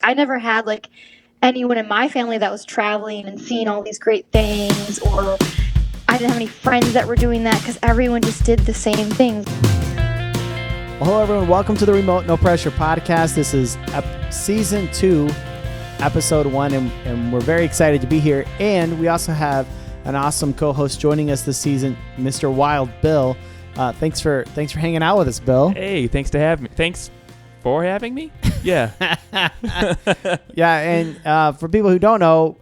I never had like anyone in my family that was traveling and seeing all these great things, or I didn't have any friends that were doing that because everyone just did the same things. Well, hello, everyone. Welcome to the Remote No Pressure podcast. This is season 2, episode 1, and we're very excited to be here. And we also have an awesome co-host joining us this season, Mr. Wild Bill. Thanks for hanging out with us, Bill. Hey, thanks for having me. Yeah. Yeah, and for people who don't know,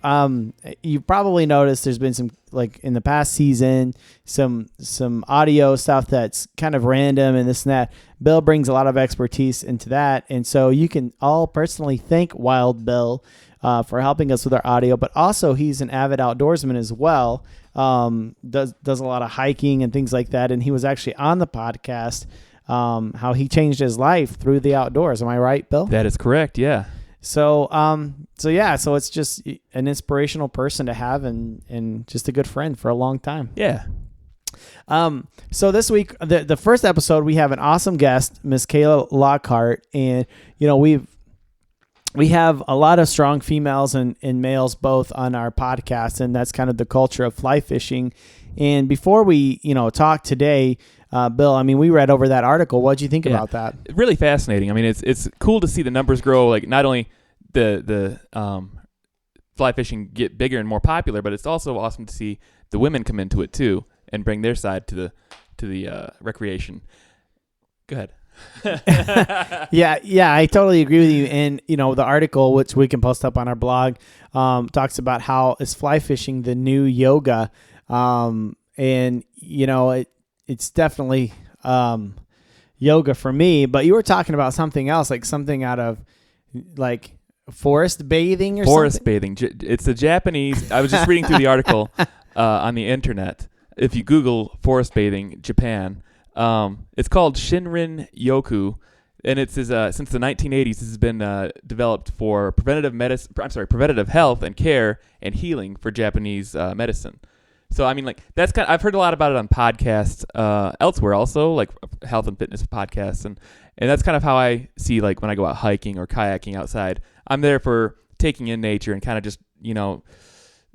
you probably noticed there's been some, like in the past season, some audio stuff that's kind of random and this and that. Bill brings a lot of expertise into that, and so you can all personally thank Wild Bill for helping us with our audio, but also he's an avid outdoorsman as well. Does a lot of hiking and things like that, and he was actually on the podcast how he changed his life through the outdoors. Am I right, Bill? That is correct, yeah. So it's just an inspirational person to have and just a good friend for a long time. Yeah. So this week, the first episode, we have an awesome guest, Miss Kayla Lockhart, and we have a lot of strong females and males both on our podcast, and that's kind of the culture of fly fishing. And before we, talk today, Bill, I mean, we read over that article. What'd you think about that? Really fascinating. I mean, it's cool to see the numbers grow. Like not only the fly fishing get bigger and more popular, but it's also awesome to see the women come into it too and bring their side to the recreation. Go ahead. Yeah, I totally agree with you. And the article, which we can post up on our blog, talks about how is fly fishing the new yoga, and it's definitely yoga for me. But you were talking about something else, like something out of like forest bathing or forest something? bathing. It's the Japanese. I was just reading through the article on the internet. If you Google forest bathing Japan, it's called Shinrin Yoku, and it's since the 1980s. This has been developed for preventative health and care and healing for Japanese medicine. So I mean, like I've heard a lot about it on podcasts elsewhere, also like health and fitness podcasts, and that's kind of how I see like when I go out hiking or kayaking outside. I'm there for taking in nature and kind of just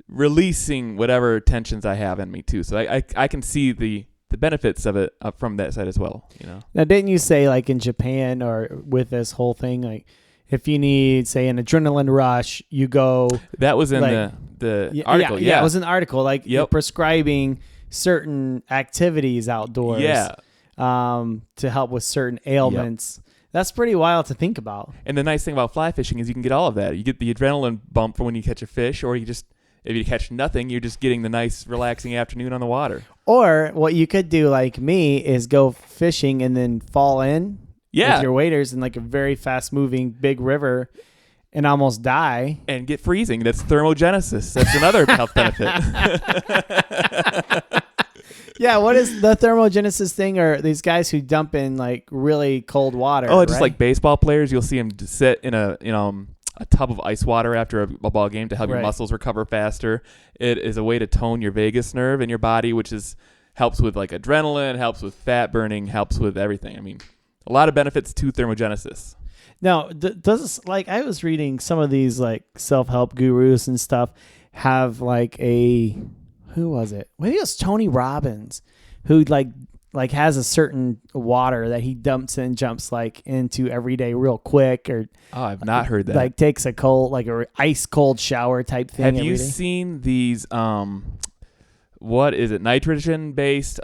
releasing whatever tensions I have in me too. So I can see the benefits of it from that side as well. Now, didn't you say like in Japan or with this whole thing, like if you need, say, an adrenaline rush, you go. That was in the article. Yeah, it was in the article. Like Yep. prescribing certain activities outdoors. Yeah. To help with certain ailments. Yep. That's pretty wild to think about. And the nice thing about fly fishing is you can get all of that. You get the adrenaline bump for when you catch a fish, or if you catch nothing, you're just getting the nice relaxing afternoon on the water. Or what you could do like me is go fishing and then fall in with your waders in like a very fast moving big river and almost die. And get freezing. That's thermogenesis. That's another health benefit. Yeah, what is the thermogenesis thing? Or these guys who dump in like really cold water? Oh, just like baseball players, you'll see them sit in a tub of ice water after a ball game to help your muscles recover faster. It is a way to tone your vagus nerve in your body, which helps with like adrenaline, helps with fat burning, helps with everything. I mean, a lot of benefits to thermogenesis. Now, I was reading some of these like self-help gurus and stuff have like who was it? Maybe it was Tony Robbins, who like has a certain water that he dumps and jumps like into every day real quick, or I've not heard that. Like takes a ice cold shower type thing. Have you seen these what is it? Nitrogen based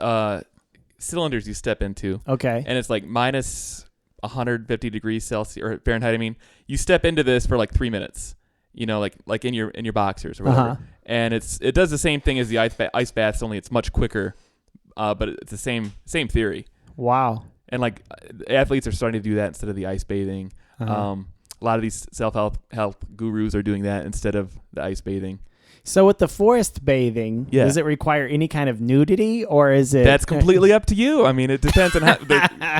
cylinders you step into. Okay. And it's like minus 150 degrees Celsius or Fahrenheit. I mean, you step into this for like 3 minutes. Like in your boxers or whatever. Uh-huh. And it does the same thing as the ice baths, only it's much quicker. But it's the same theory. Wow. And like athletes are starting to do that instead of the ice bathing. Uh-huh. A lot of these health gurus are doing that instead of the ice bathing. So with the forest bathing, does it require any kind of nudity, or is it? That's completely up to you. I mean, it depends on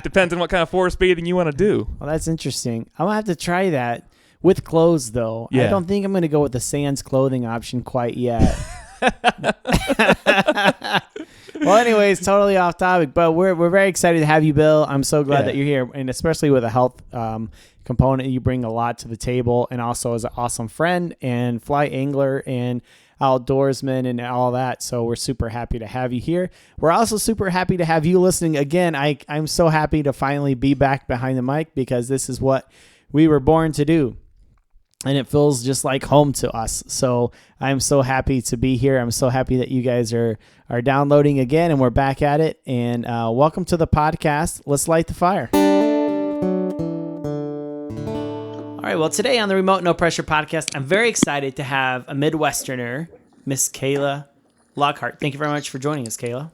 depends on what kind of forest bathing you want to do. Well, that's interesting. I'm gonna have to try that with clothes, though. Yeah. I don't think I'm gonna go with the sans clothing option quite yet. Well, anyways, totally off topic, but we're very excited to have you, Bill. I'm so glad that you're here, and especially with a health component, you bring a lot to the table, and also as an awesome friend and fly angler and outdoorsman and all that. So we're super happy to have you here. We're also super happy to have you listening again. I'm so happy to finally be back behind the mic because this is what we were born to do. And it feels just like home to us. So I'm so happy to be here. I'm so happy that you guys are downloading again and we're back at it. And welcome to the podcast. Let's light the fire. All right. Well, today on the Remote No Pressure podcast, I'm very excited to have a Midwesterner, Miss Kayla Lockhart. Thank you very much for joining us, Kayla.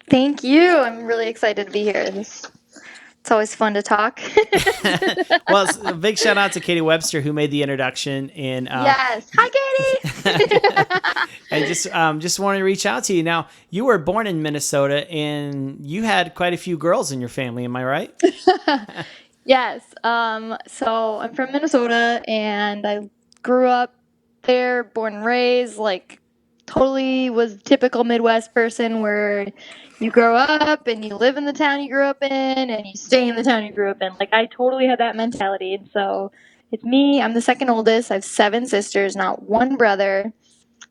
Thank you. I'm really excited to be here. It's always fun to talk. Well, a big shout out to Katie Webster who made the introduction. And yes. Hi, Katie. and just wanted to reach out to you. Now, you were born in Minnesota and you had quite a few girls in your family. Am I right? Yes. So I'm from Minnesota and I grew up there, born and raised, like totally was typical Midwest person where you grow up and you live in the town you grew up in and you stay in the town you grew up in. Like I totally had that mentality. And so it's me. I'm the second oldest. I have 7 sisters, not one brother.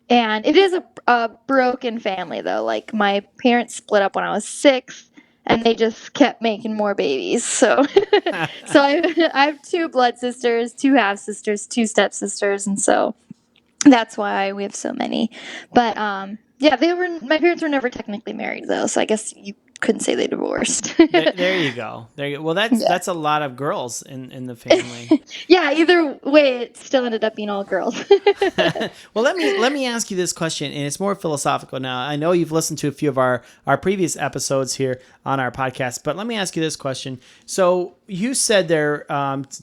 And it is a broken family though. Like my parents split up when I was 6 and they just kept making more babies. So so I have 2 blood sisters, 2 half sisters, 2 stepsisters, and so that's why we have so many. But yeah, my parents were never technically married though, so I guess you couldn't say they divorced. There you go. Well, that's a lot of girls in the family. Yeah, either way, it still ended up being all girls. Well, let me ask you this question, and it's more philosophical now. I know you've listened to a few of our previous episodes here on our podcast, but let me ask you this question. So you said they're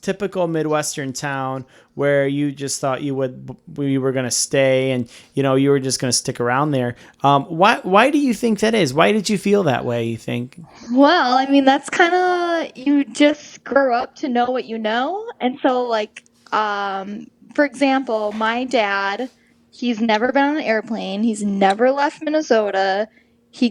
typical Midwestern town where you just thought you were going to stay, and you were just going to stick around there. Why do you think that is? Why did you feel that way? You think? Well, I mean, that's kind of, you just grow up to know what you know. And so, like, for example, my dad, he's never been on an airplane. He's never left Minnesota. He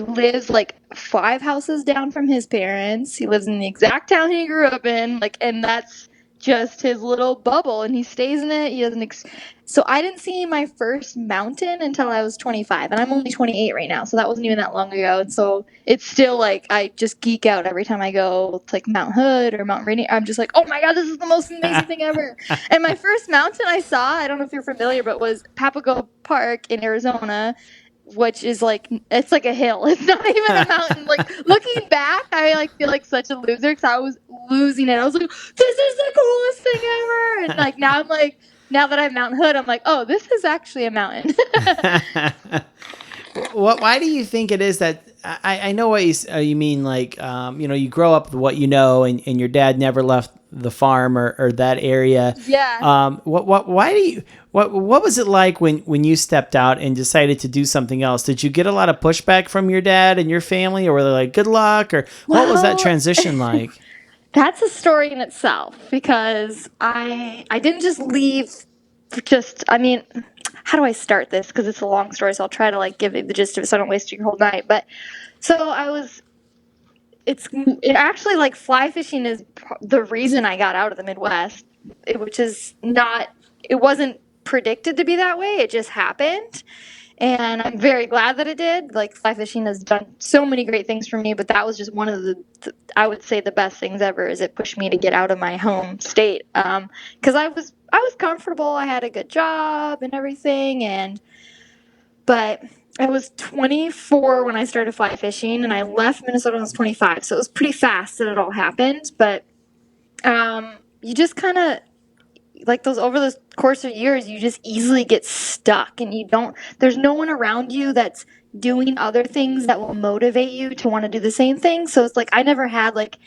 lives like 5 houses down from his parents. He lives in the exact town he grew up in. Like, and that's just his little bubble, and he stays in it. He doesn't. So I didn't see my first mountain until I was 25, and I'm only 28 right now, so that wasn't even that long ago. And so it's still like I just geek out every time I go to like Mount Hood or Mount Rainier. I'm just like, oh my god, this is the most amazing thing ever. And my first mountain I saw, I don't know if you're familiar, but was Papago Park in Arizona, which is like, it's like a hill. It's not even a mountain. Like looking back, I like feel like such a loser because I was losing it. I was like, this is the coolest thing ever. And like now I'm like, now that I'm Mount Hood, I'm like, oh, this is actually a mountain. Why do you think it is that I know what you mean? Like, you grow up with what you know, and your dad never left the farm or that area. Yeah. What was it like when you stepped out and decided to do something else? Did you get a lot of pushback from your dad and your family, or were they like, good luck, or what was that transition like? That's a story in itself because I didn't just leave I mean, how do I start this? Because it's a long story, so I'll try to like give you the gist of it so I don't waste your whole night. But so it actually like fly fishing is the reason I got out of the Midwest, which is not, it wasn't predicted to be that way. It just happened. And I'm very glad that it did. Like fly fishing has done so many great things for me, but that was just one of I would say the best things ever. Is it pushed me to get out of my home state, because I was comfortable. I had a good job and everything, but I was 24 when I started fly fishing, and I left Minnesota when I was 25. So it was pretty fast that it all happened. But you just kind of, like, over the course of years, you just easily get stuck, and there's no one around you that's doing other things that will motivate you to want to do the same thing. So it's like I never had like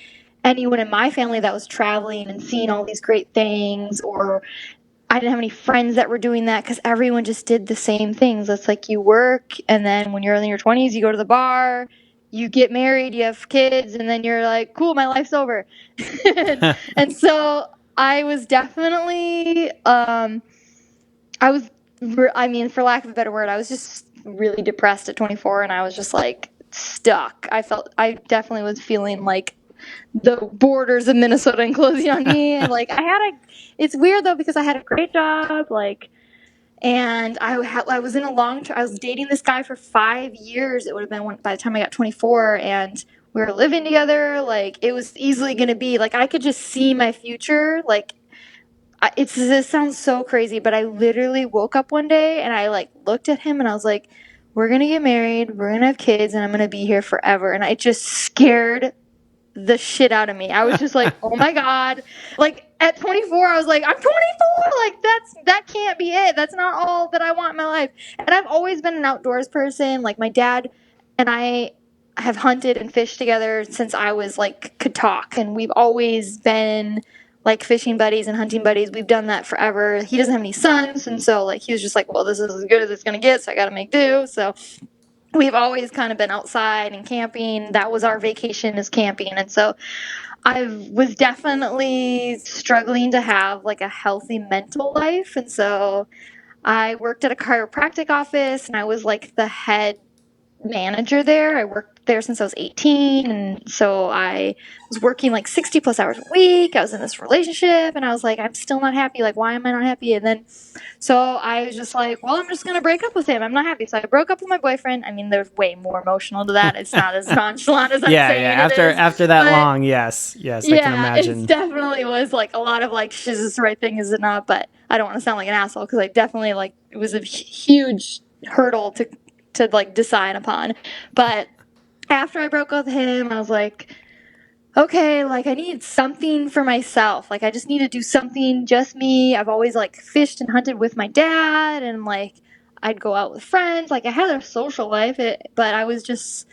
anyone in my family that was traveling and seeing all these great things, or I didn't have any friends that were doing that because everyone just did the same things. It's like you work, and then when you're in your 20s, you go to the bar, you get married, you have kids, and then you're like, cool, my life's over. And so I was definitely, for lack of a better word, I was just really depressed at 24, and I was just like stuck. I definitely was feeling like the borders of Minnesota enclosing on me. And like it's weird though, because I had a great job, like, and I was in a I was dating this guy for 5 years. It would have been by the time I got 24, and we were living together. Like, it was easily going to be like, I could just see my future. Like, this sounds so crazy, but I literally woke up one day and I like looked at him and I was like, we're going to get married, we're going to have kids, and I'm going to be here forever. And it just scared the shit out of me. I was just like, oh my God. Like at 24, I was like, I'm 24. Like that can't be it. That's not all that I want in my life. And I've always been an outdoors person. Like my dad and I have hunted and fished together since I was like, could talk. And we've always been like fishing buddies and hunting buddies. We've done that forever. He doesn't have any sons. And so like, he was just like, well, this is as good as it's going to get. So I got to make do. So we've always kind of been outside and camping. That was our vacation, is camping. And so I was definitely struggling to have like a healthy mental life. And so I worked at a chiropractic office and I was like the head manager there. I worked there since I was 18. And so I was working like 60 plus hours a week. I was in this relationship and I was like, I'm still not happy. Like, why am I not happy? And then so I was just like, well, I'm just going to break up with him. I'm not happy. So I broke up with my boyfriend. I mean, there's way more emotional to that. It's not as nonchalant as I'm saying it is. After that long, yes, I can imagine. It definitely was like a lot of like, is this the right thing? Is it not? But I don't want to sound like an asshole, because I definitely like, it was a huge hurdle to like decide upon. But after I broke up with him, I was like, okay, like I need something for myself. Like I just need to do something, just me. I've always like fished and hunted with my dad, and like I'd go out with friends. Like I had a social life, but I was just,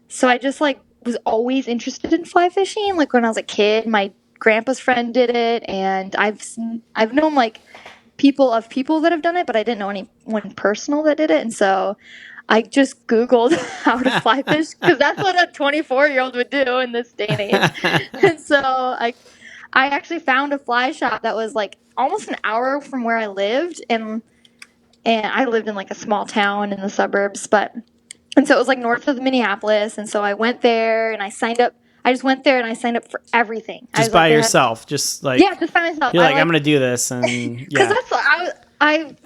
so I just like was always interested in fly fishing. Like when I was a kid, my grandpa's friend did it, and I've known like people that have done it, but I didn't know anyone personal that did it. And so I just Googled how to fly fish, because that's what a 24-year-old would do in this day and age. And so I actually found a fly shop that was like almost an hour from where I lived. And I lived in like a small town in the suburbs, and so it was like north of Minneapolis. And so I went there and I signed up. I just went there and I signed up for everything. Just by yourself, just by myself. You're like, I'm gonna do this, and because that's what I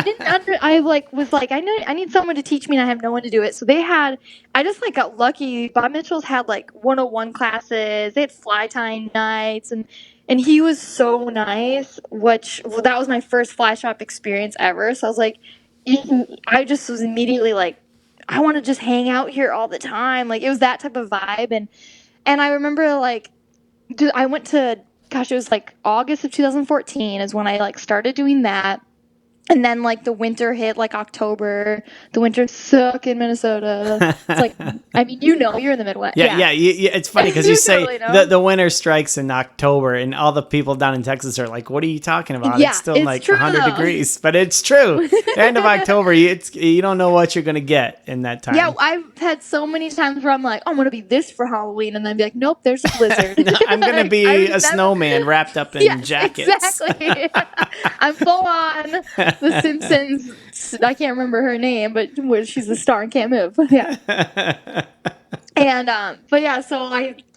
didn't I like was like, I need someone to teach me, and I have no one to do it. So I just like got lucky. Bob Mitchell's had like 101 classes. They had fly tying nights, and he was so nice, that was my first fly shop experience ever. So I was like, I just was immediately like, I want to just hang out here all the time. Like it was that type of vibe. And I remember like, I went to, gosh, it was like August of 2014 is when I like started doing that. And then like the winter hit, like October. The winters suck in Minnesota. It's like, I mean, you're in the Midwest. Yeah. It's funny because you say totally the winter strikes in October, and all the people down in Texas are like, "What are you talking about? Yeah, it's still like true. 100 degrees." But it's true. End of October, you don't know what you're gonna get in that time. Yeah, I've had so many times where I'm like, oh, I'm gonna be this for Halloween, and then be like, nope, there's a blizzard. I'm gonna be a snowman wrapped up in jackets. Exactly. I'm full on The Simpsons. I can't remember her name, but she's the star and can't move. Yeah. And but yeah, so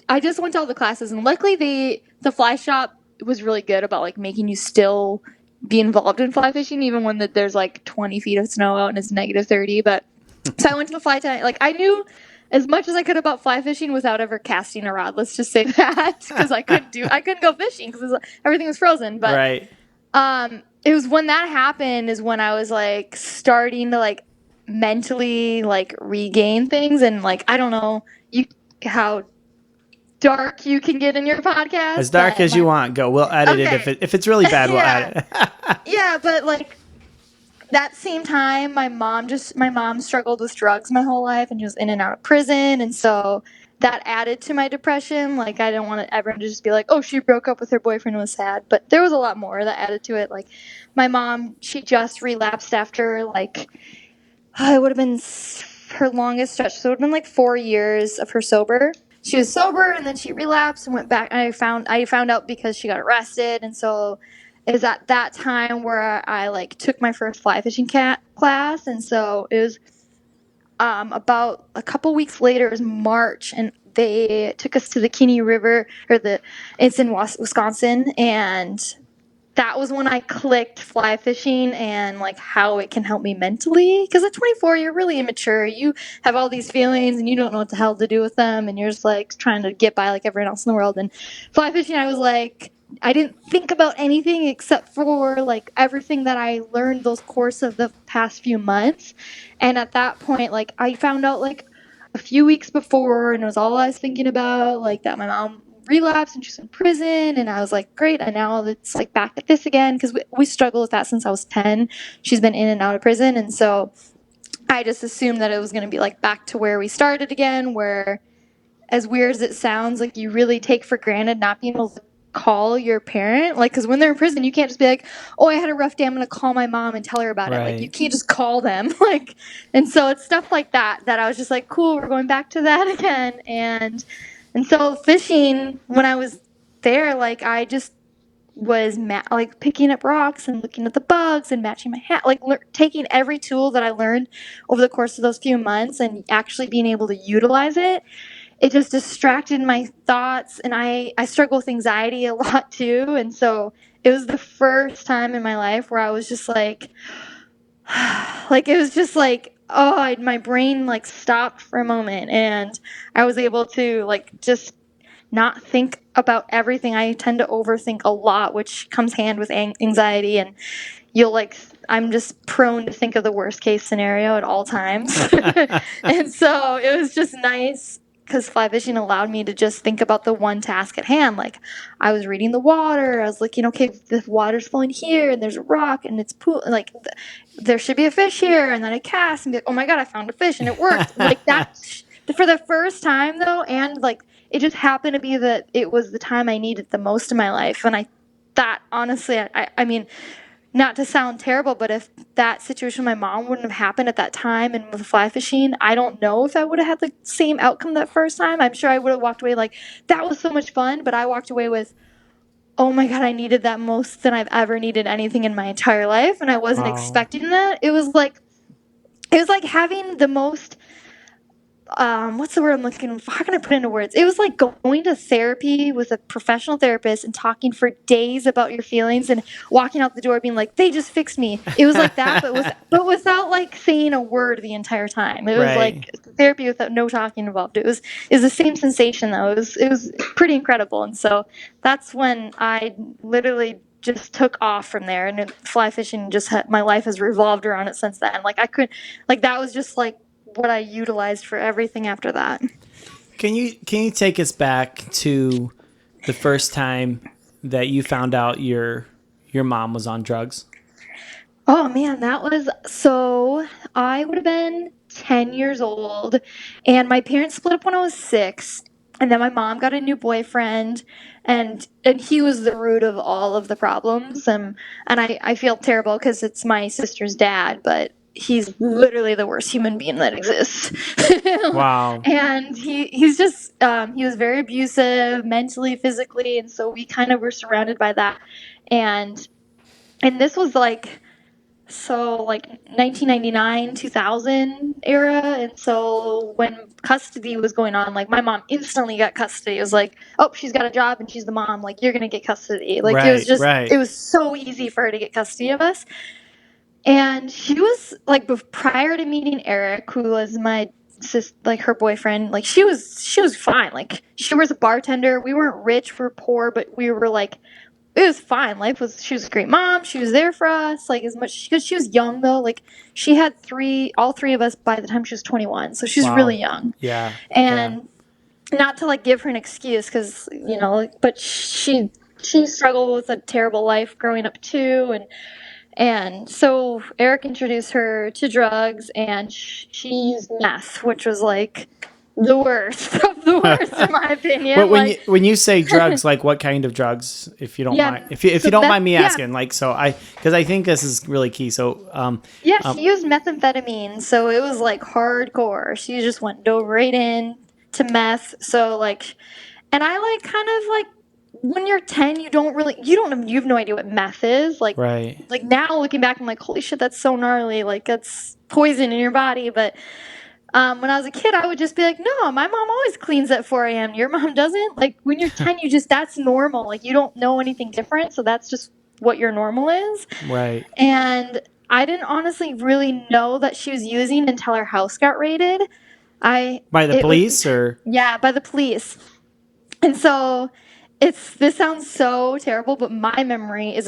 I just went to all the classes, and luckily the fly shop was really good about like making you still be involved in fly fishing, even when there's like 20 feet of snow out and it's negative 30. But so I went to the fly tying. Like I knew as much as I could about fly fishing without ever casting a rod. Let's just say that, because I couldn't go fishing because everything was frozen. But right. It was when that happened is when I was like starting to like mentally like regain things. And like, I don't know how dark you can get in your podcast. As dark as you want. Go. We'll edit it. If it's really bad, we'll edit it. Yeah, but like that same time, my mom struggled with drugs my whole life, and she was in and out of prison. And so that added to my depression. Like, I didn't want everyone to just be like, oh, she broke up with her boyfriend and was sad. But there was a lot more that added to it. Like, my mom, she just relapsed after, like, it would have been her longest stretch. So it would have been, like, 4 years of her sober. She was sober, and then she relapsed and went back. And I found out because she got arrested. And so it was at that time where I like, took my first fly fishing class. And so it was about a couple weeks later, it was March, and they took us to the Kinney River, it's in Wisconsin, and that was when I clicked fly fishing and like how it can help me mentally. Because at 24, you're really immature. You have all these feelings and you don't know what the hell to do with them, and you're just like trying to get by like everyone else in the world. And fly fishing, I was like, I didn't think about anything except for like everything that I learned those course of the past few months. And at that point, like I found out like a few weeks before, and it was all I was thinking about, like that my mom relapsed and she's in prison, and I was like, great, and now it's like back at this again, because we struggled with that since I was 10. She's been in and out of prison, and so I just assumed that it was going to be like back to where we started again, where, as weird as it sounds, like you really take for granted not being able to call your parent, like, because when they're in prison you can't just be like, oh, I had a rough day, I'm going to call my mom and tell her about it. Like, you can't just call them. Like, and so it's stuff like that I was just like, cool, we're going back to that again. And so fishing, when I was there, like I just was like picking up rocks and looking at the bugs and matching my hat, like taking every tool that I learned over the course of those few months and actually being able to utilize it. It just distracted my thoughts, and I struggle with anxiety a lot too. And so it was the first time in my life where I was just like, like it was just like, oh, my brain like stopped for a moment, and I was able to like just not think about everything. I tend to overthink a lot, which comes hand with anxiety, and I'm just prone to think of the worst case scenario at all times. And so it was just nice because fly fishing allowed me to just think about the one task at hand. Like, I was reading the water, I was looking, okay, the water's flowing here and there's a rock and it's like there should be a fish here, and then I cast and be like, oh my god, I found a fish and it worked. Like that for the first time though, and like it just happened to be that it was the time I needed the most in my life. And that honestly, I mean, not to sound terrible, but if that situation with my mom wouldn't have happened at that time and with fly fishing, I don't know if I would have had the same outcome that first time. I'm sure I would have walked away like, that was so much fun, but I walked away with, oh my god, I needed that most than I've ever needed anything in my entire life, and I wasn't expecting that. It was like having the most what's the word I'm looking for? How can I put it into words? It was like going to therapy with a professional therapist and talking for days about your feelings and walking out the door being like, they just fixed me. It was like that, but without like saying a word the entire time. It was like therapy without no talking involved. It was the same sensation though. It was pretty incredible. And so that's when I literally just took off from there, and fly fishing my life has revolved around it since then. Like that was just like what I utilized for everything after that. Can you take us back to the first time that you found out your mom was on drugs? Oh man, so I would have been 10 years old, and my parents split up when I was 6, and then my mom got a new boyfriend, and he was the root of all of the problems. And I feel terrible because it's my sister's dad, but he's literally the worst human being that exists. Wow. And he's just he was very abusive mentally, physically, and so we kind of were surrounded by that. And this was like 1999, 2000 era. And so when custody was going on, like my mom instantly got custody. It was like, oh, she's got a job and she's the mom, like you're gonna get custody. Like it was so easy for her to get custody of us. And she was like, prior to meeting Eric, who was my like her boyfriend, like she was fine. Like, she was a bartender. We weren't rich, we were poor, but we were like, it was fine. She was a great mom. She was there for us, like, as much, because she was young though. Like, she had all three of us by the time she was 21, so she's really young. Yeah. And not to like give her an excuse, because but she struggled with a terrible life growing up too. And so Eric introduced her to drugs, and she used meth, which was like the worst of the worst in my opinion. But when you say drugs, like what kind of drugs, if you don't mind, if you don't mind me asking, like, so because I think this is really key. So she used methamphetamine, so it was like hardcore. She just dove right in to meth. So like, and I like kind of like, when you're 10, you have no idea what meth is. Like, like now looking back, I'm like, holy shit, that's so gnarly. Like, that's poison in your body. But When I was a kid, I would just be like, no, my mom always cleans at 4 a.m. Your mom doesn't. Like when you're 10, that's normal. Like you don't know anything different. So that's just what your normal is. Right. And I didn't honestly really know that she was using until our house got raided. By the It was, police or? yeah, by the police. And so this sounds so terrible, but my memory is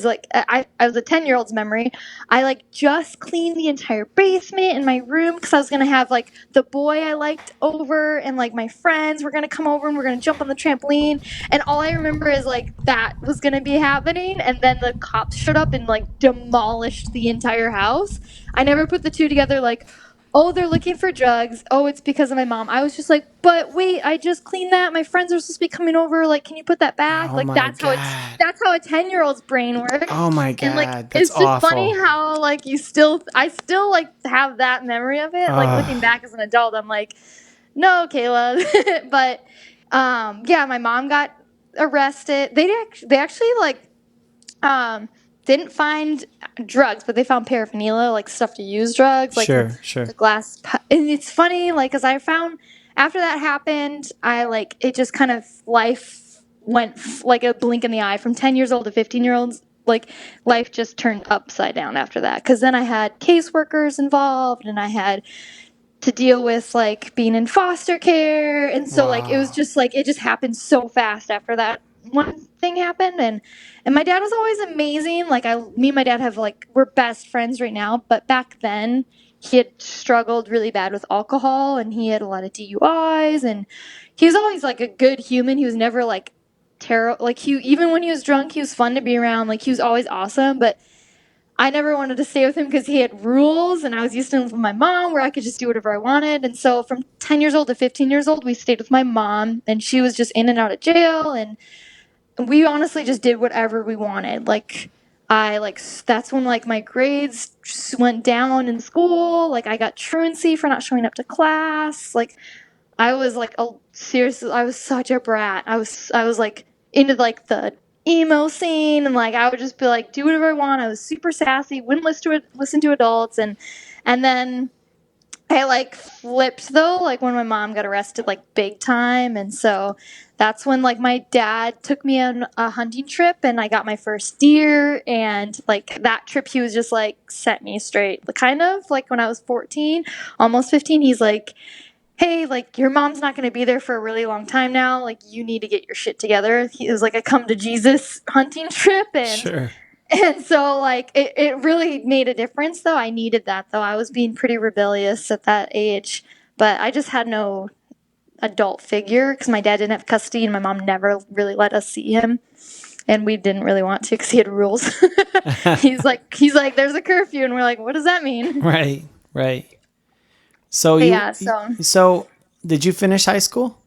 like I was a 10-year-old's memory. I like just cleaned the entire basement and my room because I was gonna have like the boy I liked over and like my friends were gonna come over and we're gonna jump on the trampoline. And all I remember is like that was gonna be happening, and then the cops showed up and like demolished the entire house. I never put the two together. Like, oh, they're looking for drugs. Oh, it's because of my mom. I was just like, but wait, I just cleaned that. My friends are supposed to be coming over. Like, can you put that back? Oh Like, my God. that's how a 10-year-old's brain works. Oh my And like, God. That's it's just funny awful. how like I still like have that memory of it. Like looking back as an adult, I'm like, no, Kayla. But yeah, my mom got arrested. They actually like um, didn't find drugs, but they found paraphernalia, like stuff to use drugs, like Sure, sure. the glass. And it's funny, like, because I found after that happened, I like it just kind of life went like a blink in the eye from 10 years old to 15-year-olds. Like life just turned upside down after that. Because then I had caseworkers involved, and I had to deal with like being in foster care, and so like it was Wow. just like it just happened so fast after that one thing happened. And my dad was always amazing. Like me and my dad have like we're best friends right now, but back then he had struggled really bad with alcohol and he had a lot of DUIs, and he was always like a good human. He was never like terrible. Like he, even when he was drunk, he was fun to be around. Like he was always awesome, but I never wanted to stay with him because he had rules, and I was used to living with my mom where I could just do whatever I wanted. And so from 10 years old to 15 years old, we stayed with my mom, and she was just in and out of jail. And we honestly just did whatever we wanted. Like, that's when like my grades just went down in school. Like, I got truancy for not showing up to class. Like, I was like, oh, seriously, I was such a brat. I was like into like the emo scene, and like I would just be like, do whatever I want. I was super sassy, wouldn't listen to adults, and then I like flipped though, like when my mom got arrested, like big time, and so that's when like my dad took me on a hunting trip, and I got my first deer, and like that trip, he was just like set me straight, kind of like when I was 14, almost 15. He's like, hey, like your mom's not going to be there for a really long time now. Like you need to get your shit together. It was like a come to Jesus hunting trip, Sure. and so like it really made a difference though. I needed that though. I was being pretty rebellious at that age, but I just had no adult figure because my dad didn't have custody and my mom never really let us see him. And we didn't really want to because he had rules. he's like, there's a curfew, and we're like, what does that mean? Right, right. So But you, yeah, so so did you finish high school?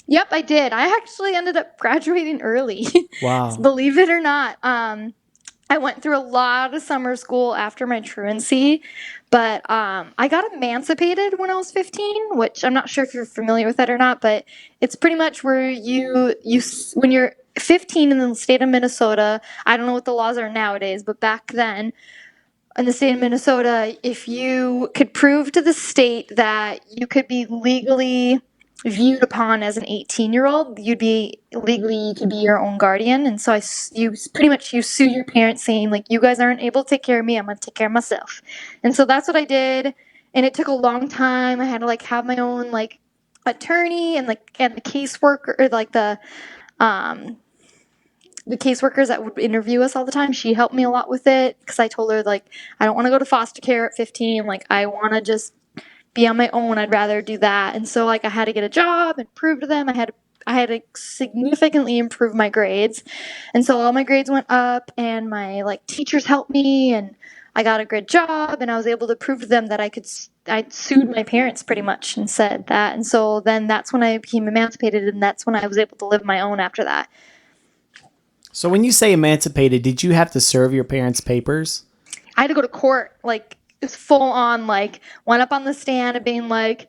yep, I did. I actually ended up graduating early, Wow. believe it or not. I went through a lot of summer school after my truancy, but I got emancipated when I was 15, which I'm not sure if you're familiar with that or not, but it's pretty much where when you're 15 in the state of Minnesota, I don't know what the laws are nowadays, but back then in the state of Minnesota, if you could prove to the state that you could be legally viewed upon as an 18-year-old, you could be your own guardian. And so you pretty much you sue your parents saying like, you guys aren't able to take care of me, I'm going to take care of myself. And so that's what I did. And it took a long time. I had to like have my own like attorney and the caseworker, or like um the caseworkers that would interview us all the time. She helped me a lot with it because I told her like, I don't want to go to foster care at 15. Like I want to just be on my own. I'd rather do that. And so like I had to get a job and prove to them I had to significantly improve my grades. And so all my grades went up, and my like teachers helped me, and I got a good job, and I was able to prove to them that I sued my parents pretty much and said that. And so then that's when I became emancipated, and that's when I was able to live my own after that. So when you say emancipated, did you have to serve your parents' papers? I had to go to court, like it's full on, like went up on the stand and being like,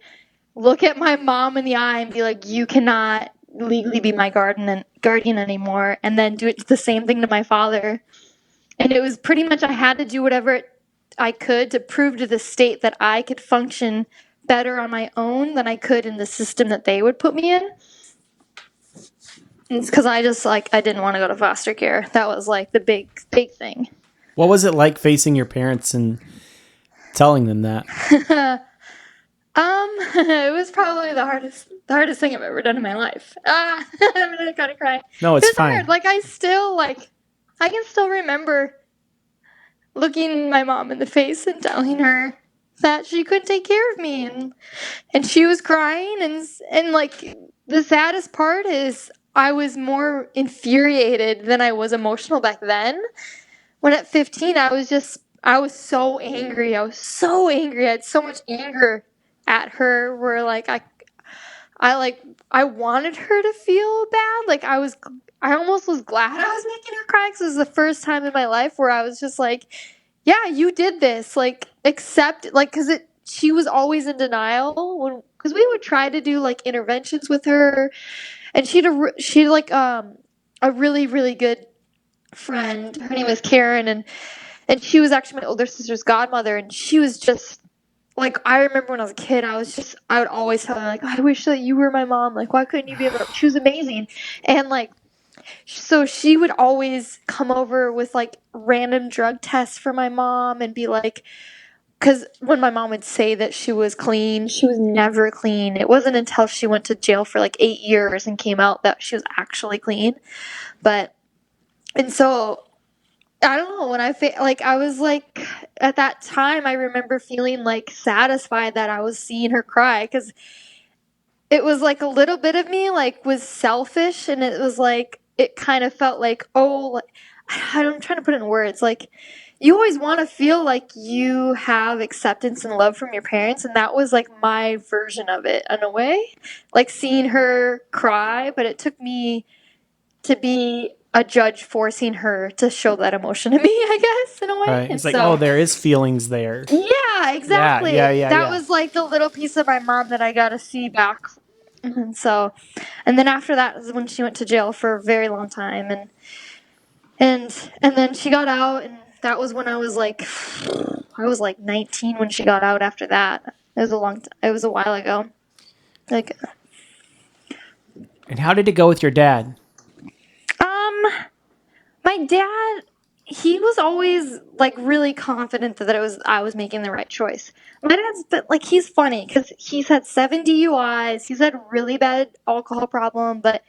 look at my mom in the eye and be like, you cannot legally be my guardian anymore, and then do it the same thing to my father. And it was pretty much I had to do whatever I could to prove to the state that I could function better on my own than I could in the system that they would put me in. It's because I just I didn't want to go to foster care. That was like the big thing. What was it like facing your parents and telling them that? It was probably the hardest thing I've ever done in my life. I'm gonna kind of cry. No, it's It was fine. hard. I can still remember looking my mom in the face and telling her that she couldn't take care of me, and she was crying, and like the saddest part is I was more infuriated than I was emotional back then. When at 15 I was so angry. I was so angry. I had so much anger at her where I wanted her to feel bad. I almost was glad I was making her cry because it was the first time in my life where I was just like, yeah, you did this. Like, accept, like, she was always in denial because we would try to do like interventions with her, and she like a really really good friend. Her name was Karen, and she was actually my older sister's godmother, and she was just like, I remember when I was a kid, I would always tell her, like, I wish that you were my mom. Like, why couldn't you be able to? She was amazing. And, like, so she would always come over with, like, random drug tests for my mom and be like, because when my mom would say that she was clean, she was never clean. It wasn't until she went to jail for, like, 8 years and came out that she was actually clean. And so I don't know, when I was like, at that time I remember feeling like satisfied that I was seeing her cry, because it was like a little bit of me like was selfish, and it was like it kind of felt like, oh, like, I'm trying to put it in words, like you always want to feel like you have acceptance and love from your parents, and that was like my version of it in a way, like seeing her cry, but it took me to be a judge forcing her to show that emotion to me, I guess, in a way. Right. And It's like, so, oh, there is feelings there. yeah, exactly. Yeah. That was like the little piece of my mom that I got to see back. And so, and then after that is when she went to jail for a very long time, and then she got out, and that was when I was like 19 when she got out. After that, it was a while ago. Like, And how did it go with your dad? my dad, he was always like really confident that I was making the right choice. My dad's but like he's funny because he's had 7 DUIs. He's had a really bad alcohol problem, but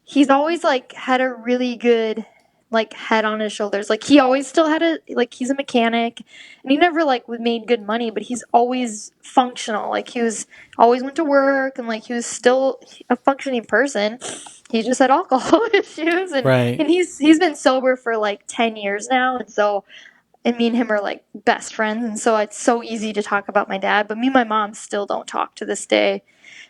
he's always like had a really good like head on his shoulders. Like he always still had he's a mechanic, and he never like made good money, but he's always functional. Like he was always went to work, and like he was still a functioning person. He just had alcohol issues, Right. and he's been sober for like 10 years now, and so, and me and him are like best friends, and so it's so easy to talk about my dad, but me and my mom still don't talk to this day.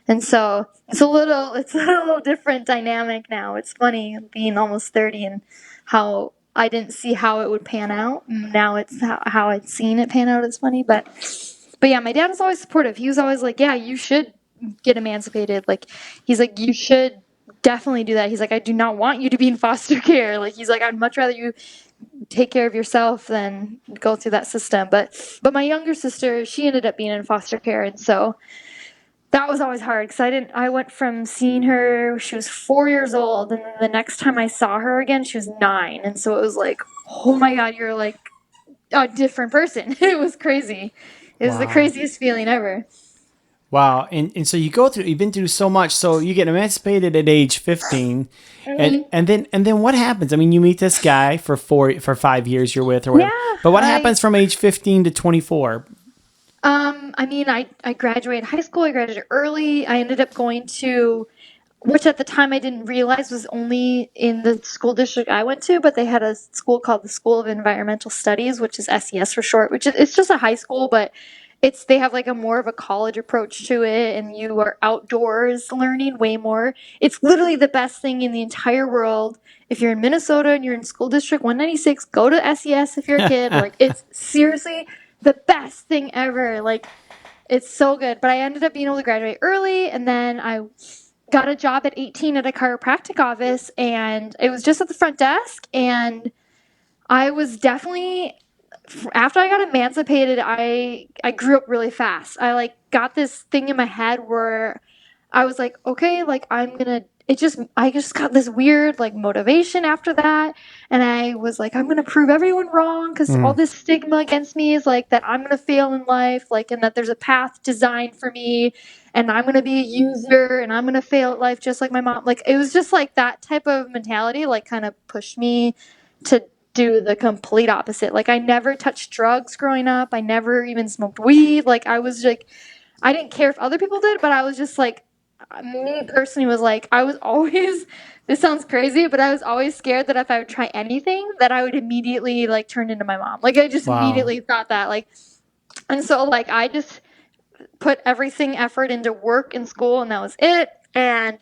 And so it's a little different dynamic now. It's funny being almost 30 and how I didn't see how it would pan out. Now it's how I'd seen it pan out. It's funny, but yeah, my dad was always supportive. He was always like, yeah, you should get emancipated. Like, he's like, you should definitely do that. He's like, I do not want you to be in foster care. Like, he's like, I'd much rather you take care of yourself than go through that system. But my younger sister, she ended up being in foster care, and so that was always hard because I went from seeing her, she was 4 years old, and then the next time I saw her again, she was 9. And so it was like, oh my God, you're like a different person. It was crazy. It was the craziest feeling ever. Wow. And so you've been through so much. So you get emancipated at age 15. And then what happens? I mean, you meet this guy for 5 years you're with or whatever. Yeah, But what happens from age 15 to 24? I mean, I graduated high school. I graduated early. I ended up going to, which at the time I didn't realize was only in the school district I went to, but they had a school called the School of Environmental Studies, which is SES for short, which is, it's just a high school, but they have like a more of a college approach to it, and you are outdoors learning way more. It's literally the best thing in the entire world. If you're in Minnesota and you're in school district 196, go to SES if you're a kid. Like, it's seriously the best thing ever. Like, it's so good. But I ended up being able to graduate early, and then I got a job at 18 at a chiropractic office, and it was just at the front desk, and I was definitely after I got emancipated, I grew up really fast. I like got this thing in my head where I was like, okay, like I just got this weird like motivation after that. And I was like, I'm going to prove everyone wrong because all this stigma against me is like that I'm going to fail in life, like, and that there's a path designed for me and I'm going to be a user and I'm going to fail at life just like my mom. Like, it was just like that type of mentality, like, kind of pushed me to do the complete opposite. Like, I never touched drugs growing up. I never even smoked weed. Like, I was like, I didn't care if other people did, but I was just like, me personally was like, I was always, this sounds crazy, but I was always scared that if I would try anything, that I would immediately like turn into my mom. Like, I just immediately thought that, like, and so like I just put everything effort into work and school, and that was it. And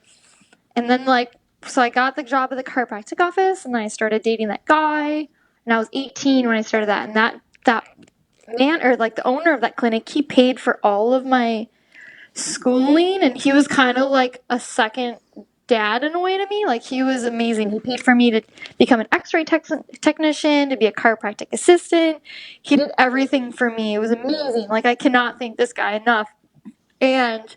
then like, so I got the job at the chiropractic office, and then I started dating that guy, and I was 18 when I started that, and that man, or like the owner of that clinic, he paid for all of my schooling, and he was kind of like a second dad in a way to me. Like, he was amazing. He paid for me to become an x-ray technician, to be a chiropractic assistant. He did everything for me. It was amazing. Like, I cannot thank this guy enough. And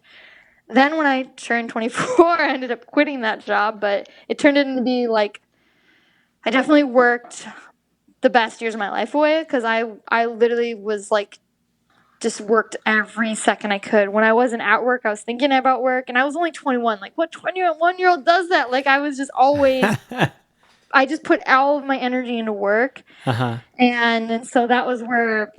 then when I turned 24, I ended up quitting that job, but it turned into be like, I definitely worked the best years of my life away, because I literally was like, just worked every second I could. When I wasn't at work, I was thinking about work, and I was only 21. Like, what 21-year-old does that? Like, I was just always, I just put all of my energy into work. And so that was where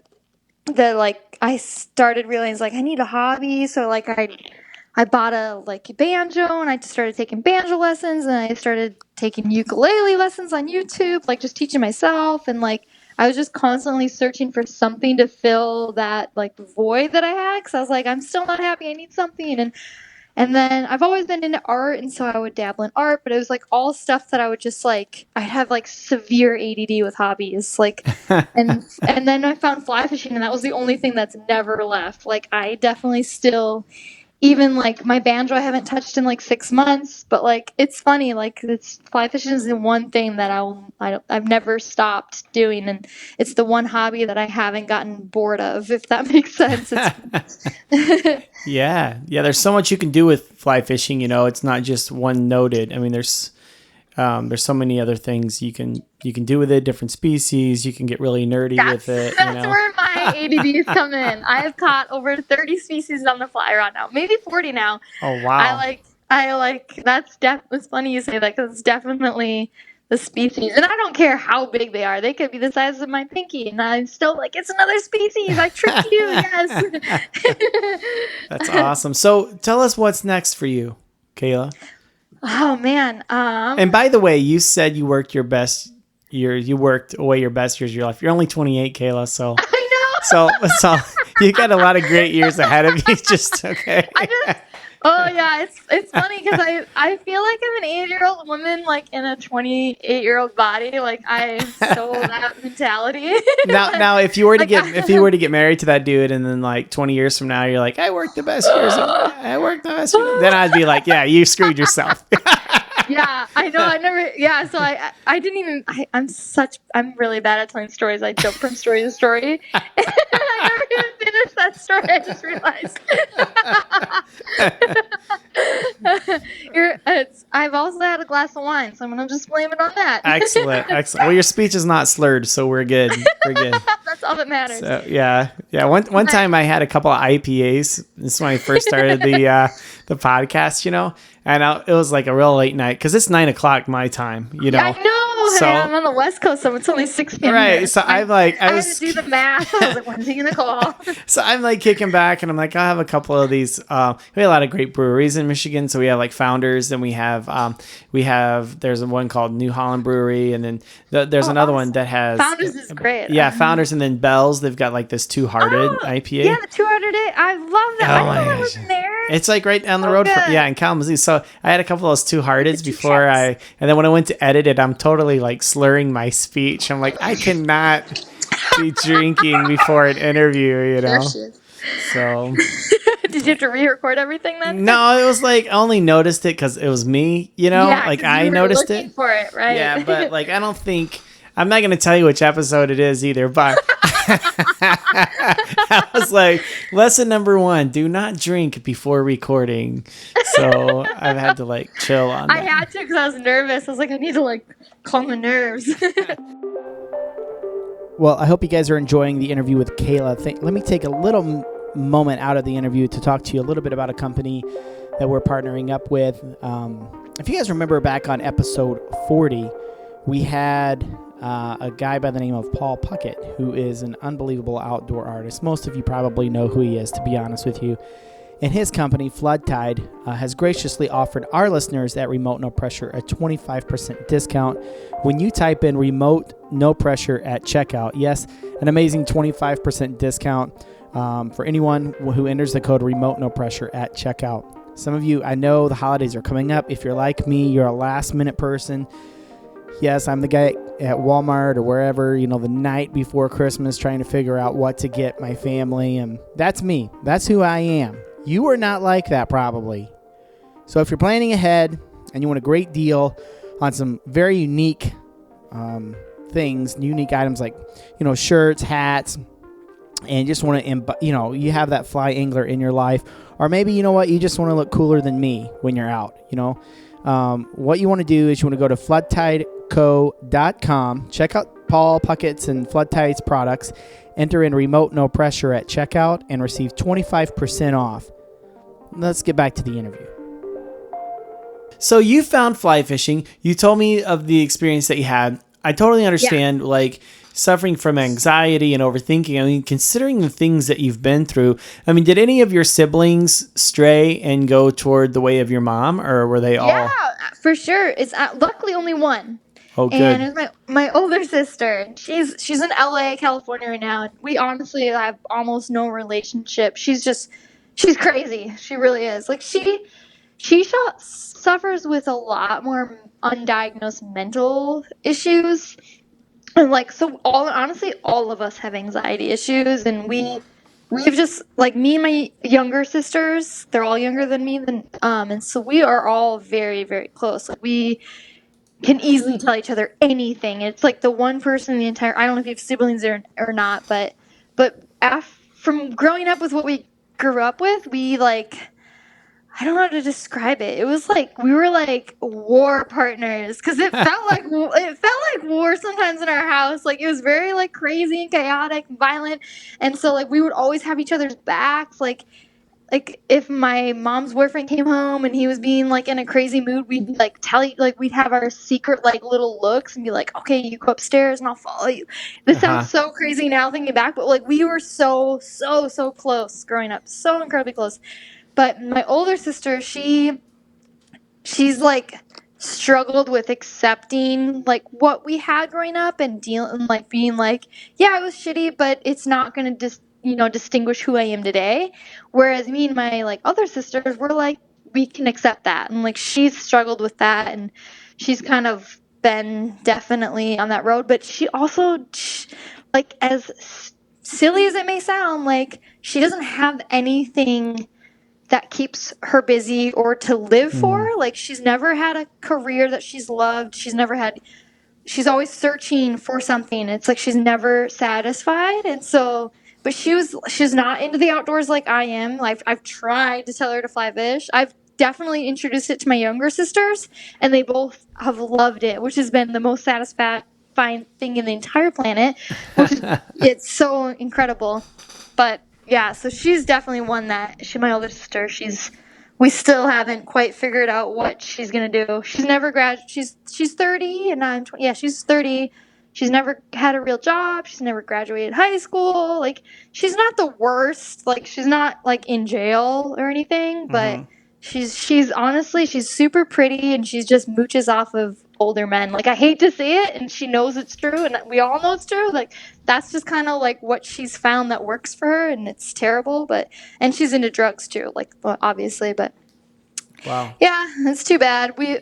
I started realizing, like, I need a hobby. So like I bought a like banjo, and I just started taking banjo lessons, and I started taking ukulele lessons on YouTube, like just teaching myself. And like, I was just constantly searching for something to fill that like void that I had, because I was like, I'm still not happy. I need something. And then I've always been into art, and so I would dabble in art, but it was like all stuff that I would just like, I'd have like severe ADD with hobbies, like, and then I found fly fishing, and that was the only thing that's never left. Like, I definitely still, even like my banjo I haven't touched in like 6 months, but like, it's funny, like, it's fly fishing is the one thing that I've never stopped doing, and it's the one hobby that I haven't gotten bored of, if that makes sense. Yeah. There's so much you can do with fly fishing. You know, it's not just one noted. I mean, there's so many other things you can do with it. Different species. You can get really nerdy with it. That's where my ADDs come in. I have caught over 30 species on the fly rod now, maybe 40 now. Oh wow! I like that's it's funny you say that, because it's definitely the species, and I don't care how big they are. They could be the size of my pinky, and I'm still like, it's another species. I tricked you. Yes. That's awesome. So tell us what's next for you, Kayla. Oh man. And by the way, you said you worked your best year. You worked away your best years of your life. You're only 28, Kayla. So I know. So you got a lot of great years ahead of you. Just okay. Oh yeah, it's funny, because I feel like I'm an 8-year-old woman, like, in a 28-year-old body. Like, I stole that mentality. Now, if you were to get married to that dude, and then like 20 years from now, you're like, I worked the best years. Then I'd be like, yeah, you screwed yourself. Yeah, I know. I never. Yeah, so I didn't even. I'm really bad at telling stories. I jump from story to story. I never even finished that story. I just realized. I've also had a glass of wine, so I'm gonna just blame it on that. Excellent. Well, your speech is not slurred, so we're good. That's all that matters. So, yeah. One time I had a couple of IPAs. This is when I first started the podcast, you know, and it was like a real late night, because it's 9:00 my time, you know. I know. So, I'm on the West Coast, so it's only 6 p.m. Right. Here. So I had to do the math. I was like, when's he gonna call? So I'm like kicking back, and I'm like, I'll have a couple of these. We have a lot of great breweries in Michigan. So we have like Founders, and we have there's one called New Holland Brewery, and then there's another one that has Founders is great. Yeah, Founders, and then Bell's. They've got like this Two Hearted IPA. Yeah, the Two Hearted. I love that. I didn't know it was in there. It's like right down the road in Kalamazoo. So I had a couple of those Two Hearteds before and then when I went to edit it, I'm totally like slurring my speech. I'm like, I cannot be drinking before an interview, you know. So did you have to re-record everything then? No, it was like I only noticed it because it was me, you know. Yeah, like I noticed it for it, right? Yeah, but like I don't think I'm not going to tell you which episode it is either, but I was like, lesson number 1, do not drink before recording. So I've had to like chill on that. I had to because I was nervous. I was like, I need to like calm the nerves. Well, I hope you guys are enjoying the interview with Kayla. Let me take a little moment out of the interview to talk to you a little bit about a company that we're partnering up with. If you guys remember back on episode 40, we had a guy by the name of Paul Puckett, who is an unbelievable outdoor artist. Most of you probably know who he is, to be honest with you. And his company, Flood Tide, has graciously offered our listeners at Remote No Pressure a 25% discount when you type in Remote No Pressure at checkout. Yes, an amazing 25% discount for anyone who enters the code Remote No Pressure at checkout. Some of you, I know the holidays are coming up. If you're like me, you're a last-minute person. Yes, I'm the guy at Walmart or wherever, the night before Christmas trying to figure out what to get my family. And that's me. That's who I am. You are not like that, probably. So if you're planning ahead and you want a great deal on some very unique things, unique items like, shirts, hats, and you just want to, you have that fly angler in your life, or maybe, you just want to look cooler than me when you're out, what you want to do is you want to go to floodtideco.com, check out Paul Puckett's and Flood Tide's products, enter in Remote No Pressure at checkout, and receive 25% off. Let's get back to the interview. So you found fly fishing. You told me of the experience that you had. I totally understand, suffering from anxiety and overthinking. I mean, considering the things that you've been through, did any of your siblings stray and go toward the way of your mom, or were they all? Yeah, for sure. It's luckily only one. Oh, good. And it's my older sister. She's in LA, California right now. We honestly have almost no relationship. She's crazy. She really is. Like she suffers with a lot more undiagnosed mental issues. And honestly, all of us have anxiety issues, and we've just me and my younger sisters, they're all younger than me, and so we are all very, very close. Like we can easily tell each other anything. It's like the one person in the entire, I don't know if you have siblings or not, but from growing up with what we grew up with, we I don't know how to describe it. It was like we were like war partners because it felt like war sometimes in our house. Like it was very crazy and chaotic and violent, and so we would always have each other's backs. Like if my mom's boyfriend came home and he was being in a crazy mood, we'd be we'd have our secret little looks and be like, okay, you go upstairs and I'll follow you. This sounds so crazy now thinking back, but we were so close growing up, so incredibly close. But my older sister, she's struggled with accepting what we had growing up and being yeah, it was shitty, but it's not going to distinguish who I am today. Whereas me and my other sisters were we can accept that, and she's struggled with that, and she's kind of been definitely on that road. But she also as silly as it may sound, she doesn't have anything that keeps her busy or to live for. She's never had a career that she's loved. She's always searching for something. It's she's never satisfied. And so, but she's not into the outdoors like I am. I've tried to tell her to fly fish. I've definitely introduced it to my younger sisters, and they both have loved it, which has been the most satisfying thing in the entire planet. It's so incredible. But yeah, so she's definitely one that my older sister, we still haven't quite figured out what she's going to do. She's never she's 30 and I'm 20. Yeah, she's 30. She's never had a real job. She's never graduated high school. She's not the worst. She's not in jail or anything, but she's honestly, she's super pretty and she's just mooches off of older men. I hate to say it, and she knows it's true, and we all know it's true. That's just kind of what she's found that works for her, and it's terrible. And she's into drugs too, obviously. But wow, yeah, it's too bad. We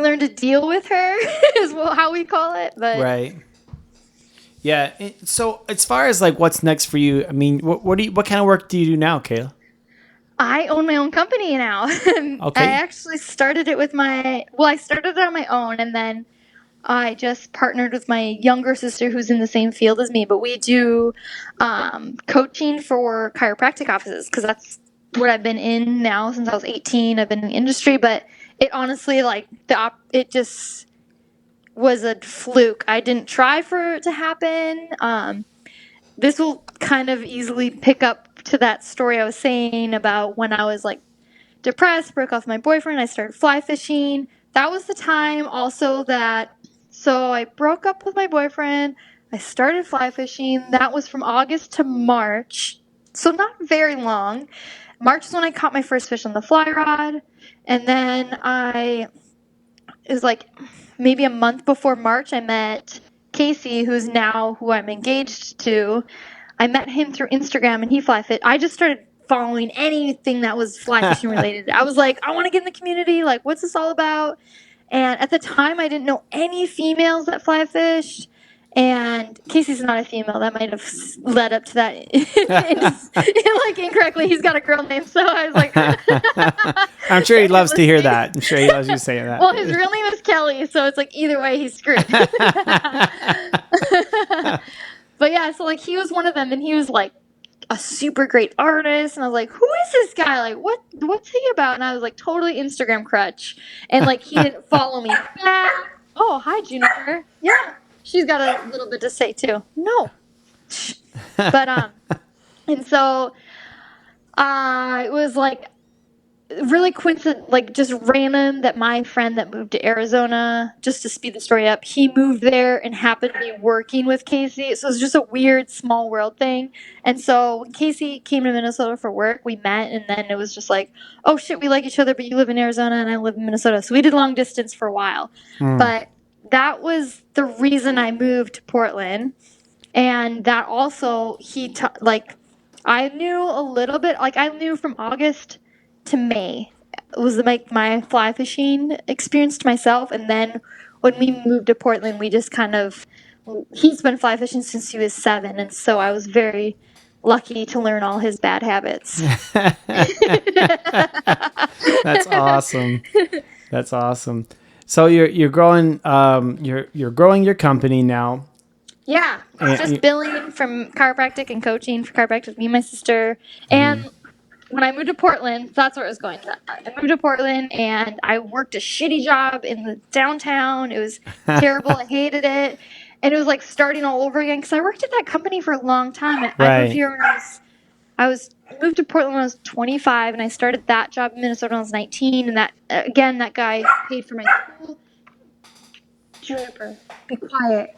learned to deal with her is how we call it. But right. Yeah. So as far as what's next for you, what kind of work do you do now, Kayla? I own my own company now. Okay. I actually started it with I started it on my own, and then I just partnered with my younger sister who's in the same field as me, but we do coaching for chiropractic offices because that's what I've been in now since I was 18. I've been in the industry, but it honestly, like, it just was a fluke. I didn't try for it to happen. This will kind of easily pick up to that story I was saying about when I was like depressed, broke off my boyfriend, I started fly fishing. That was the time also so I broke up with my boyfriend, I started fly fishing. That was from August to March, so not very long. March is when I caught my first fish on the fly rod, and then it was like maybe a month before March, I met Casey, who I'm engaged to. I met him through Instagram and he fly fit. I just started following anything that was fly fishing related. I was like, I want to get in the community. Like, what's this all about? And at the time, I didn't know any females that fly fished. And Casey's not a female. That might have led up to that. Like incorrectly, he's got a girl name. So I was like, I'm sure he loves to hear that. I'm sure he loves you saying that. Well, his real name is Kelly, so it's like either way, he's screwed. But yeah, so like he was one of them, and he was like a super great artist, and I was like, who is this guy? Like, what's he about? And I was like, totally Instagram crutch, and like he didn't follow me back. Oh, hi, Juniper. Yeah, she's got a little bit to say too. No, but and so it was like really coincident, like just random that my friend that moved to Arizona, just to speed the story up, he moved there and happened to be working with Casey. So it was just a weird small world thing. And so when Casey came to Minnesota for work, we met, and then it was just like, oh shit, we like each other, but you live in Arizona and I live in Minnesota. So we did long distance for a while. But that was the reason I moved to Portland. And that also, I knew a little bit, like I knew from August to May was like my fly fishing experience to myself. And then when we moved to Portland, we just he's been fly fishing since he was 7. And so I was very lucky to learn all his bad habits. That's awesome. That's awesome. So you're growing you're growing your company now. Yeah, just billing from chiropractic and coaching for chiropractic, me and my sister. And when I moved to Portland, that's where I was going. I moved to Portland and I worked a shitty job in the downtown. It was terrible. I hated it. And it was like starting all over again because I worked at that company for a long time. And I moved here when I moved to Portland when I was 25, and I started that job in Minnesota when I was 19. And that guy paid for my school. Juniper, be quiet.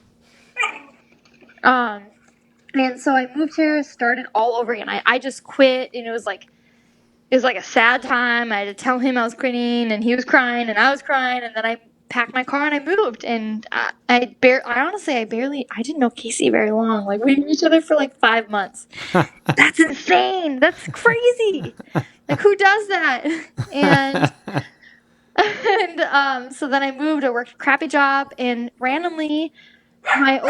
And so I moved here, started all over again. I just quit, and it was like a sad time. I had to tell him I was quitting, and he was crying, and I was crying, and then I packed my car and I moved. And I didn't know Casey very long. Like we knew each other for like 5 months. That's insane. That's crazy. Like who does that? And so then I moved. I worked a crappy job, and randomly, my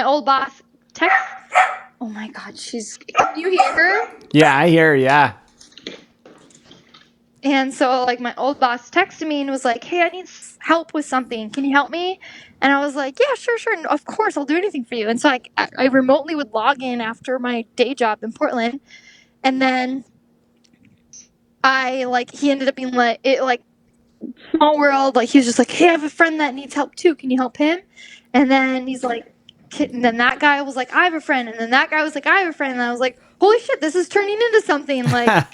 old boss texts. Oh my God, can you hear her? Yeah, I hear her, yeah. And so like my old boss texted me and was like, hey, I need help with something. Can you help me? And I was like, yeah, sure. And of course, I'll do anything for you. And so I remotely would log in after my day job in Portland. And then he ended up being like small world. Like he was just like, hey, I have a friend that needs help too. Can you help him? And then he's like, and then that guy was like, I have a friend. And then that guy was like, I have a friend. And I was like, holy shit, this is turning into something. Like,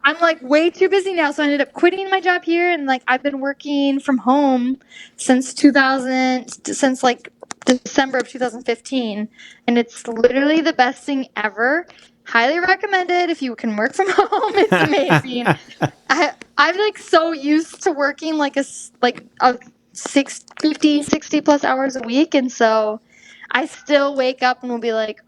I'm like way too busy now. So I ended up quitting my job here. And like, I've been working from home since like December of 2015. And it's literally the best thing ever. Highly recommended if you can work from home. It's amazing. I'm like so used to working like a 60 plus hours a week. And so I still wake up and will be like,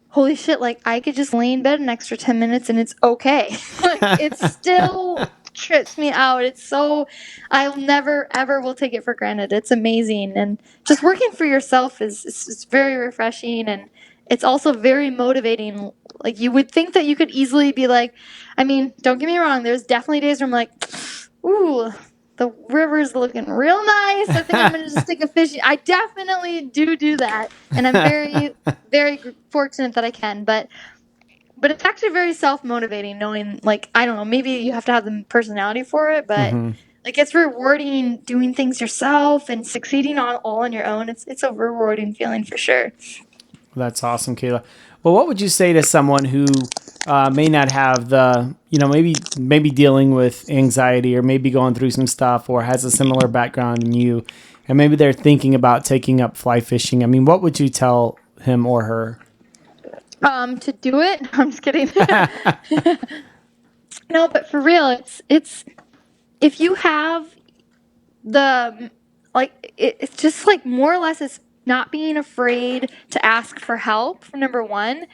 holy shit, like I could just lay in bed an extra 10 minutes and it's okay. Like it still trips me out. It's so, I'll never ever will take it for granted. It's amazing. And just working for yourself is very refreshing, and it's also very motivating. Like you would think that you could easily be like, I mean, don't get me wrong, there's definitely days where I'm like, ooh, the river's looking real nice. I think I'm going to just take a fishing. I definitely do that. And I'm very, very fortunate that I can. But it's actually very self-motivating knowing, like, I don't know, maybe you have to have the personality for it, but like it's rewarding doing things yourself and succeeding all on your own. It's a rewarding feeling for sure. That's awesome, Kayla. Well, what would you say to someone who may not have the, maybe dealing with anxiety or maybe going through some stuff or has a similar background in you, and maybe they're thinking about taking up fly fishing? I mean, what would you tell him or her? To do it? I'm just kidding. No, but for real, it's if you have the, like, it's just like more or less it's not being afraid to ask for help, for number one,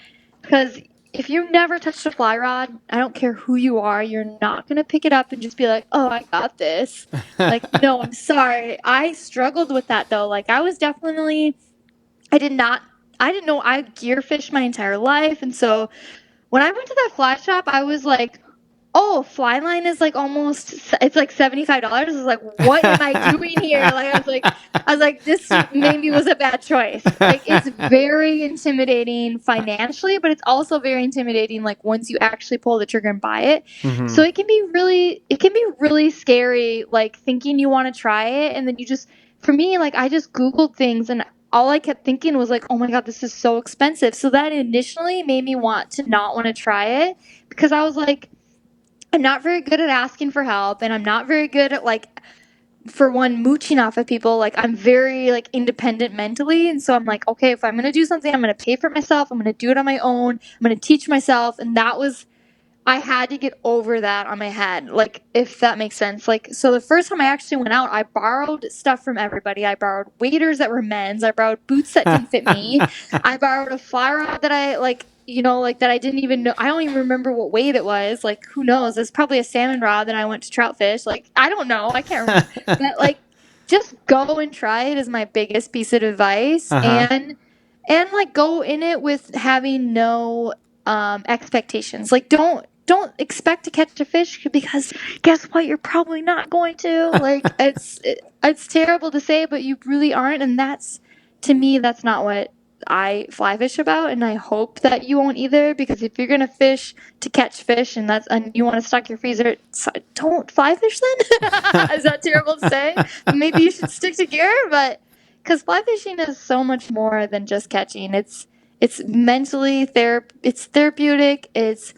because if you've never touched a fly rod, I don't care who you are, you're not going to pick it up and just be like, oh, I got this. Like, no, I'm sorry. I struggled with that though. Like, I didn't know I gear fished my entire life. And so when I went to that fly shop, I was like, oh, fly line is like it's like $75. I was like, what am I doing here? Like, I was like, this maybe was a bad choice. Like, it's very intimidating financially, but it's also very intimidating, like, once you actually pull the trigger and buy it. So it can be really scary, like, thinking you want to try it. And then for me, like, I just Googled things and all I kept thinking was like, oh my God, this is so expensive. So that initially made me want to try it, because I was like, I'm not very good at asking for help, and I'm not very good at, like, for one, mooching off of people. Like, I'm very, like, independent mentally, and so I'm like, okay, if I'm going to do something, I'm going to pay for it myself. I'm going to do it on my own. I'm going to teach myself, and I had to get over that on my head, like, if that makes sense. Like, so the first time I actually went out, I borrowed stuff from everybody. I borrowed waders that were men's. I borrowed boots that didn't fit me. I borrowed a fly rod that I, like, that I didn't even know. I don't even remember what weight it was. Like, who knows? It's probably a salmon rod that I went to trout fish. Like, I don't know. I can't remember. But, like, just go and try it is my biggest piece of advice. And like, go in it with having no expectations. Like, don't expect to catch a fish, because guess what? You're probably not going to. Like, it's terrible to say, but you really aren't. And to me, that's not what I fly fish about. And I hope that you won't either, because if you're going to fish to catch fish and you want to stock your freezer, don't fly fish then. Is that terrible to say? Maybe you should stick to gear, but because fly fishing is so much more than just catching. It's mentally it's therapeutic. It's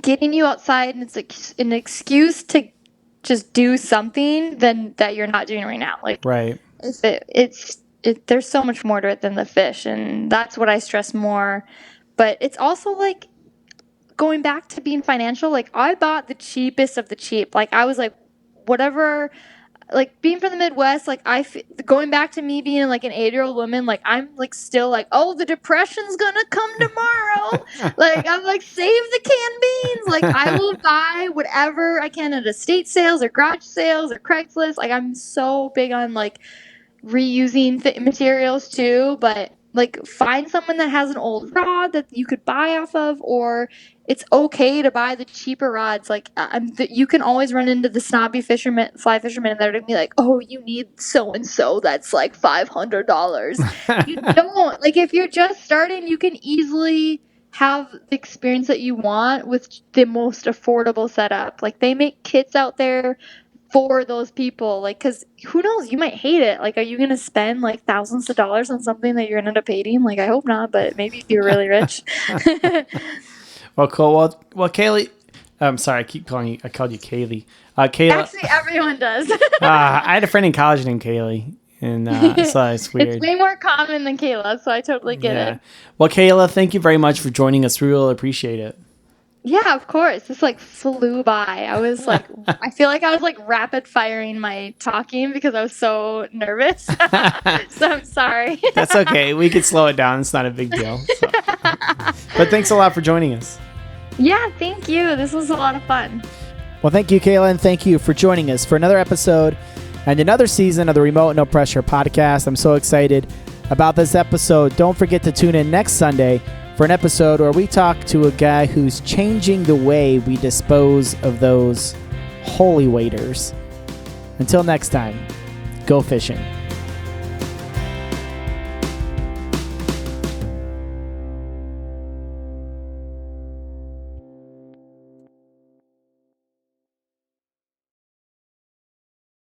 getting you outside, and it's like an excuse to just do something that you're not doing right now. Like, Right. There's so much more to it than the fish, and that's what I stress more. But it's also like going back to being financial. Like, I bought the cheapest of the cheap. Like, I was like, whatever. Like, being from the Midwest, like, going back to me being like an 8-year-old woman, like, I'm like still like, oh, the depression's gonna come tomorrow. Like, I'm like, save the canned beans. Like, I will buy whatever I can at estate sales or garage sales or Craigslist. Like, I'm so big on, like, reusing materials too, but, like, find someone that has an old rod that you could buy off of, or it's okay to buy the cheaper rods. Like, you can always run into the snobby fly fishermen that are gonna be like, oh, you need so and so that's like $500. You don't. Like, if you're just starting, you can easily have the experience that you want with the most affordable setup. Like, they make kits out there for those people, like, because who knows, you might hate it. Like, are you gonna spend like thousands of dollars on something that you're gonna end up hating? Like, I hope not, but maybe if you're really rich. Well, cool. Well, Kaylee, I'm sorry, I called you Kaylee. Kayla. Actually, everyone does. I had a friend in college named Kaylee, and so it's weird. It's way more common than Kayla, so I totally get it. Well, Kayla, thank you very much for joining us. We really appreciate it. Yeah, of course. This like flew by. I was like, I feel like I was like rapid firing my talking because I was so nervous. So I'm sorry. That's okay. We could slow it down. It's not a big deal. So. But thanks a lot for joining us. Yeah, thank you. This was a lot of fun. Well, thank you, Kayla, and thank you for joining us for another episode and another season of the Remote No Pressure podcast. I'm so excited about this episode. Don't forget to tune in next Sunday for an episode where we talk to a guy who's changing the way we dispose of those holy waders. Until next time, go fishing.